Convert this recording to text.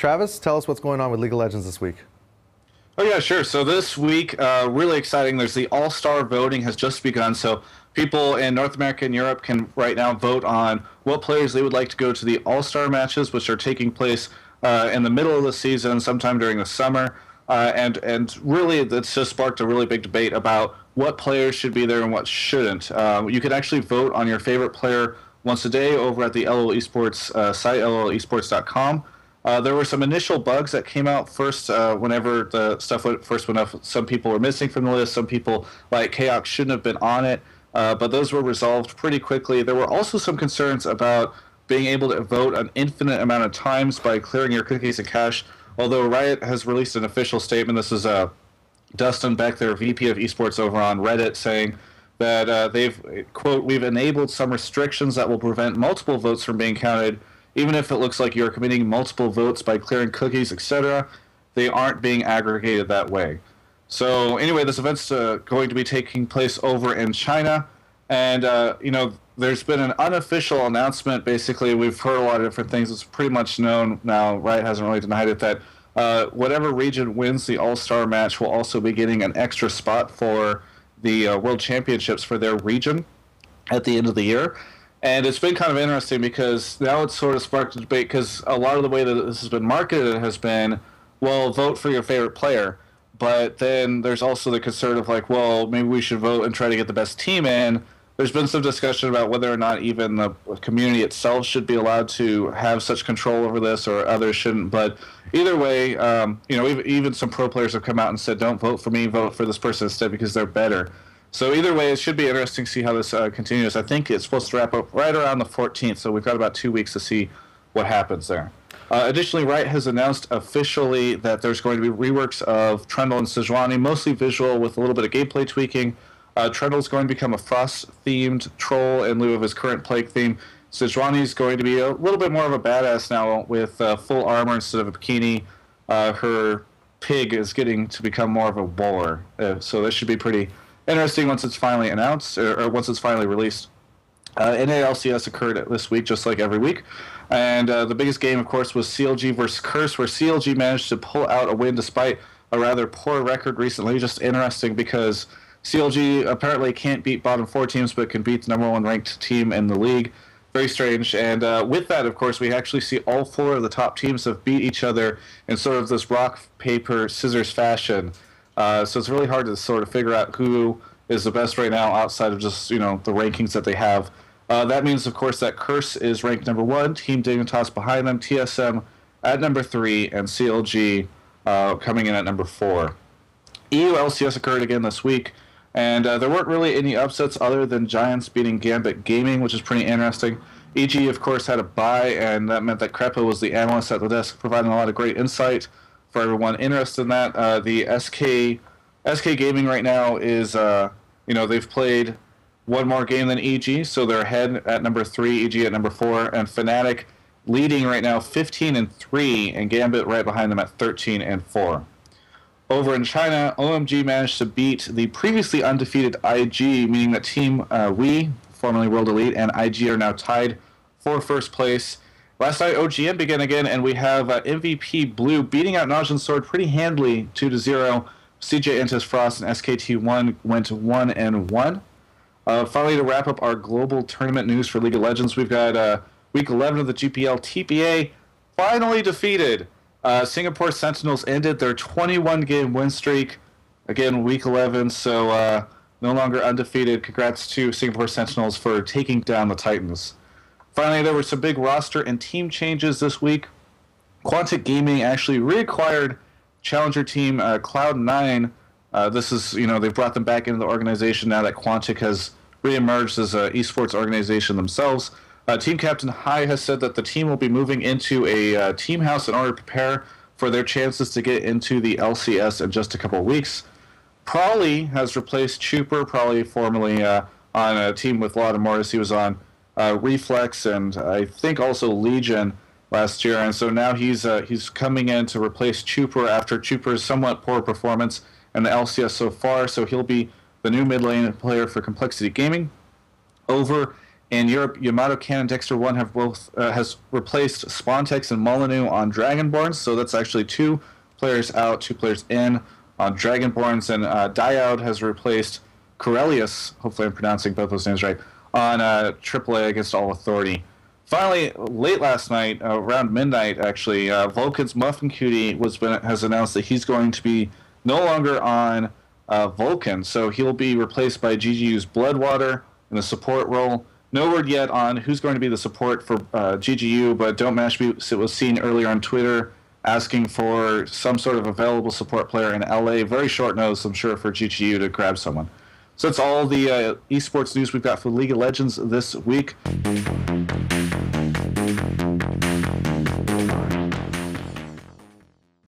Travis, tell us what's going on with League of Legends this week. Oh yeah, sure. So this week, really exciting. There's the All-Star voting has just begun. So people in North America and Europe can right now vote on what players they would like to go to the All-Star matches, which are taking place in the middle of the season, sometime during the summer. And really, it's just sparked a really big debate about what players should be there and what shouldn't. You could actually vote on your favorite player once a day over at the LOL Esports site, lolesports.com. There were some initial bugs that came out first whenever the stuff first went up. Some people were missing from the list. Some people, like Chaos, shouldn't have been on it. But those were resolved pretty quickly. There were also some concerns about being able to vote an infinite amount of times by clearing your cookies and cache. Although Riot has released an official statement, this is Dustin Beck, their VP of Esports over on Reddit, saying that they've, quote, "We've enabled some restrictions that will prevent multiple votes from being counted. Even if it looks like you're committing multiple votes by clearing cookies, etc., they aren't being aggregated that way." So anyway, this event's going to be taking place over in China. And, there's been an unofficial announcement. Basically, we've heard a lot of different things. It's pretty much known now, Riot hasn't really denied it, that whatever region wins the All-Star match will also be getting an extra spot for the World Championships for their region at the end of the year. And it's been kind of interesting because now it's sort of sparked a debate because a lot of the way that this has been marketed has been, well, vote for your favorite player. But then there's also the concern of like, well, maybe we should vote and try to get the best team in. There's been some discussion about whether or not even the community itself should be allowed to have such control over this or others shouldn't. But either way, even some pro players have come out and said, don't vote for me, vote for this person instead because they're better. So either way, it should be interesting to see how this continues. I think it's supposed to wrap up right around the 14th, so we've got about 2 weeks to see what happens there. Additionally, Riot has announced officially that there's going to be reworks of Trundle and Sejuani, mostly visual with a little bit of gameplay tweaking. Trundle's going to become a Frost-themed troll in lieu of his current Plague theme. Sejuani's going to be a little bit more of a badass now with full armor instead of a bikini. Her pig is getting to become more of a bowler, so this should be pretty interesting once it's finally announced, or once it's finally released. NA LCS occurred this week, just like every week. And the biggest game, of course, was CLG versus Curse, where CLG managed to pull out a win despite a rather poor record recently. Just interesting because CLG apparently can't beat bottom four teams, but can beat the #1 ranked team in the league. Very strange. And with that, of course, we actually see all four of the top teams have beat each other in sort of this rock, paper, scissors fashion. So it's really hard to sort of figure out who is the best right now outside of just, the rankings that they have. That means, of course, that Curse is ranked #1, Team Dignitas behind them, TSM at #3, and CLG coming in at #4. EU LCS occurred again this week, and there weren't really any upsets other than Giants beating Gambit Gaming, which is pretty interesting. EG, of course, had a bye, and that meant that Krepa was the analyst at the desk, providing a lot of great insight for everyone interested in that. The SK Gaming right now is, they've played one more game than EG, so they're ahead at #3, EG at #4, and Fnatic leading right now 15-3, and Gambit right behind them at 13-4. Over in China, OMG managed to beat the previously undefeated IG, meaning that Team We, formerly World Elite, and IG are now tied for first place. Last night, OGN began again, and we have MVP Blue beating out Najin Sword pretty handily, 2-0. CJ Intis Frost and SKT1 went 1-1. Finally, to wrap up our global tournament news for League of Legends, we've got Week 11 of the GPL TPA finally defeated. Singapore Sentinels ended their 21-game win streak. Again, Week 11, so no longer undefeated. Congrats to Singapore Sentinels for taking down the Titans. Finally, there were some big roster and team changes this week. Quantic Gaming actually reacquired challenger team Cloud9. This is, they've brought them back into the organization now that Quantic has reemerged as an esports organization themselves. Team Captain Hai has said that the team will be moving into a team house in order to prepare for their chances to get into the LCS in just a couple of weeks. Prawley has replaced Chuper, Prawley formerly on a team with Lotta Mortis. He was on Reflex and I think also Legion last year, and so now he's coming in to replace Chuper after Chuper's somewhat poor performance in the LCS so far, so he'll be the new mid lane player for Complexity Gaming. Over In Europe, Yamato Can and Dexter 1 have both has replaced Spontex and Molyneux on Dragonborns, so that's actually 2 players out, 2 players in on Dragonborns, and Dioud has replaced Corellius, hopefully I'm pronouncing both those names right, on AAA against All Authority. Finally, late last night, around midnight actually, Vulcan's Muffin Cutie has announced that he's going to be no longer on Vulcan, so he'll be replaced by GGU's Bloodwater in the support role. No word yet on who's going to be the support for GGU, but Don't Mash Me was seen earlier on Twitter asking for some sort of available support player in LA. Very short notice, I'm sure, for GGU to grab someone. So that's all the esports news we've got for League of Legends this week.